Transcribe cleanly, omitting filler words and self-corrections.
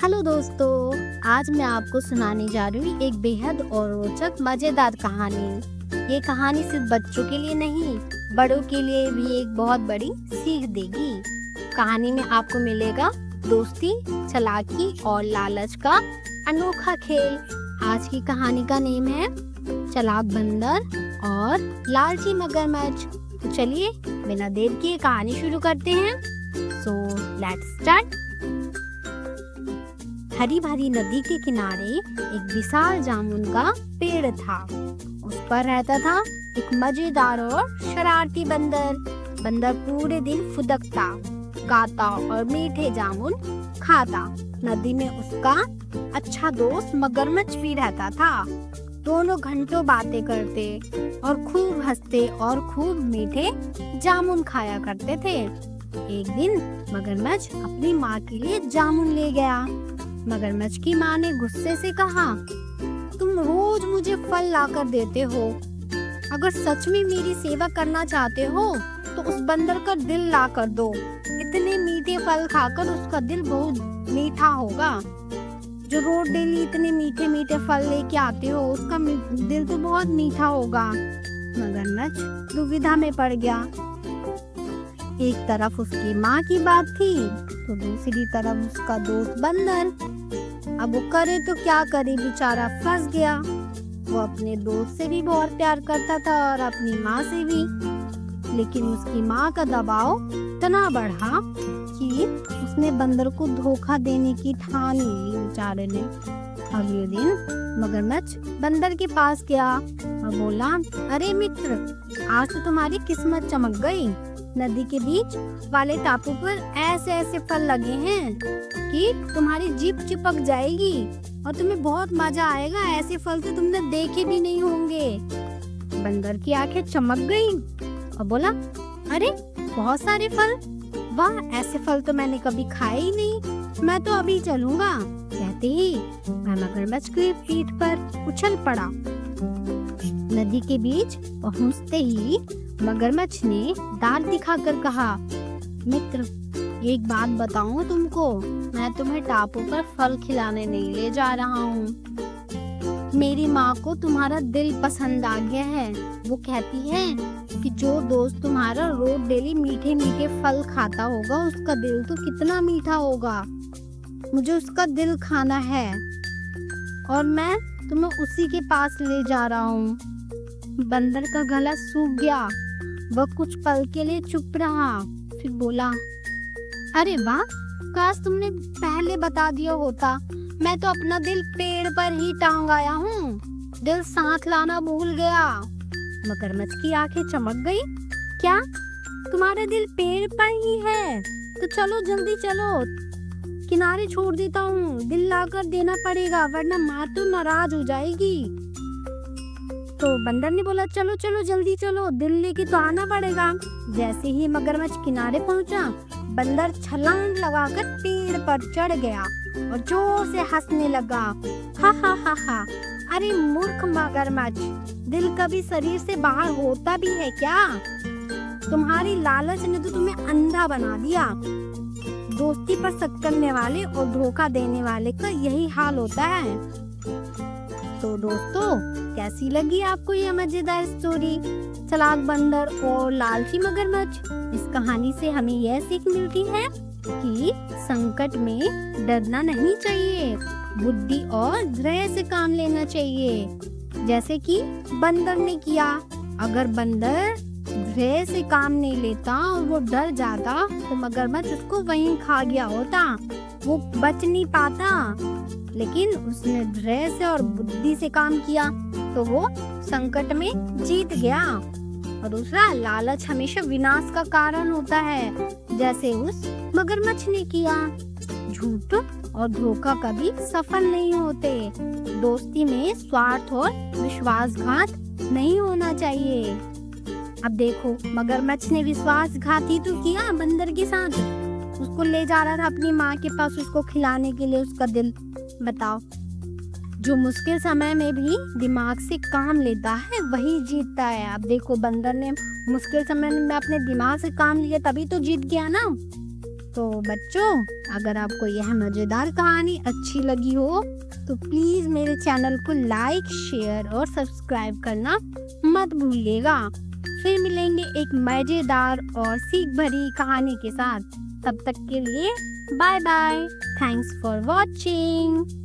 Hello दोस्तों, आज मैं आपको सुनाने जा रही हूँ एक बेहद और रोचक मजेदार कहानी। ये कहानी सिर्फ बच्चों के लिए नहीं, बड़ों के लिए भी एक बहुत बड़ी सीख देगी। कहानी में आपको मिलेगा दोस्ती, चालाकी और लालच का अनोखा खेल। आज की कहानी का नेम है चालाक बंदर और लालची मगरमच्छ। तो चलिए बिना देर किए कहानी शुरू करते हैं। So let's start. हरी भरी नदी के किनारे एक विशाल जामुन का पेड़ था। उस पर रहता था एक मजेदार और शरारती बंदर। बंदर पूरे दिन फुदकता, गाता और मीठे जामुन खाता। नदी में उसका अच्छा दोस्त मगरमच्छ भी रहता था। दोनों घंटों बातें करते और खूब हंसते और खूब मीठे जामुन खाया करते थे। एक दिन मगरमच्छ अपनी माँ के लिए जामुन ले गया। मगरमच्छ की माँ ने गुस्से से कहा, तुम रोज मुझे फल लाकर देते हो। अगर सच में मेरी सेवा करना चाहते हो तो उस बंदर का दिल ला कर दो। इतने मीठे फल खाकर उसका दिल बहुत मीठा होगा। जो रोज डेली इतने मीठे मीठे फल लेके आते हो, उसका दिल तो बहुत मीठा होगा। मगरमच्छ दुविधा में पड़ गया। एक तरफ उसकी माँ की बात थी तो दूसरी तरफ उसका दोस्त बंदर। अब वो करे तो क्या करे, बेचारा फंस गया। वो अपने दोस्त से भी बहुत प्यार करता था और अपनी माँ से भी, लेकिन उसकी माँ का दबाव इतना बढ़ा कि उसने बंदर को धोखा देने की ठान ली बेचारे ने। अगले दिन मगरमच्छ बंदर के पास गया और बोला, अरे मित्र, आज तो तुम्हारी किस्मत चमक गई। नदी के बीच वाले टापू पर ऐसे ऐसे फल लगे हैं कि तुम्हारी जीभ चिपक जाएगी और तुम्हें बहुत मजा आएगा। ऐसे फल तो तुमने देखे भी नहीं होंगे। बंदर की आंखें चमक गई और बोला, अरे बहुत सारे फल, वाह, ऐसे फल तो मैंने कभी खाए ही नहीं। मैं तो अभी चलूंगा। कहते ही वह मगरमच्छ की पीठ पर उछल पड़ा। नदी के बीच पहुंचते ही मगरमच्छ ने दांत दिखाकर कहा, मित्र, एक बात बताऊं तुमको, मैं तुम्हें टापू पर फल खिलाने नहीं ले जा रहा हूँ। मेरी माँ को तुम्हारा दिल पसंद आ गया है। वो कहती है कि जो दोस्त तुम्हारा रोज डेली मीठे मीठे फल खाता होगा, उसका दिल तो कितना मीठा होगा। मुझे उसका दिल खाना है और मैं तुम्हें उसी के पास ले जा रहा हूँ। बंदर का गला सूख गया। वह कुछ पल के लिए चुप रहा, फिर बोला, अरे वाह, काश तुमने पहले बता दिया होता। मैं तो अपना दिल पेड़ पर ही टांग आया हूँ। दिल साथ लाना भूल गया। मगरमच्छ की आंखें चमक गई। क्या तुम्हारा दिल पेड़ पर ही है? तो चलो जल्दी चलो, किनारे छोड़ देता हूँ। दिल लाकर देना पड़ेगा वरना माँ तो नाराज हो जाएगी। तो बंदर ने बोला, चलो चलो जल्दी चलो, दिल लेके तो आना पड़ेगा। जैसे ही मगरमच्छ किनारे पहुंचा, बंदर छलांग लगाकर पेड़ पर चढ़ गया और जोर से हंसने लगा। हा हा हा हा, अरे मूर्ख मगरमच्छ, दिल कभी शरीर से बाहर होता भी है क्या? तुम्हारी लालच ने तो तुम्हें अंधा बना दिया। दोस्ती पर शक करने वाले और धोखा देने वाले का यही हाल होता है। तो दोस्तों, कैसी लगी आपको यह मजेदार स्टोरी, चालाक बंदर और लालची मगरमच्छ? इस कहानी से हमें यह सीख मिलती है कि संकट में डरना नहीं चाहिए, बुद्धि और धैर्य से काम लेना चाहिए, जैसे कि बंदर ने किया। अगर बंदर धैर्य से काम नहीं लेता और वो डर जाता तो मगरमच्छ उसको वहीं खा गया होता, वो बच नहीं पाता। लेकिन उसने धैर्य से और बुद्धि से काम किया तो वो संकट में जीत गया। और दूसरा, लालच हमेशा विनाश का कारण होता है, जैसे उस मगरमच्छ ने किया। झूठ और धोखा कभी सफल नहीं होते। दोस्ती में स्वार्थ और विश्वासघात नहीं होना चाहिए। अब देखो, मगरमच्छ ने विश्वासघात ही तो किया बंदर के साथ। उसको ले जा रहा था अपनी माँ के पास उसको खिलाने के लिए उसका दिल। बताओ, जो मुश्किल समय में भी दिमाग से काम लेता है वही जीतता है। अब देखो, बंदर ने मुश्किल समय में अपने दिमाग से काम लिया तभी तो जीत गया ना। तो बच्चों, अगर आपको यह मज़ेदार कहानी अच्छी लगी हो तो प्लीज़ मेरे चैनल को लाइक, शेयर और सब्सक्राइब करना मत भूलिएगा। फिर मिलेंगे एक मज़ेदार और सीख भरी कहानी के साथ। तब तक के लिए bye bye. Thanks for watching.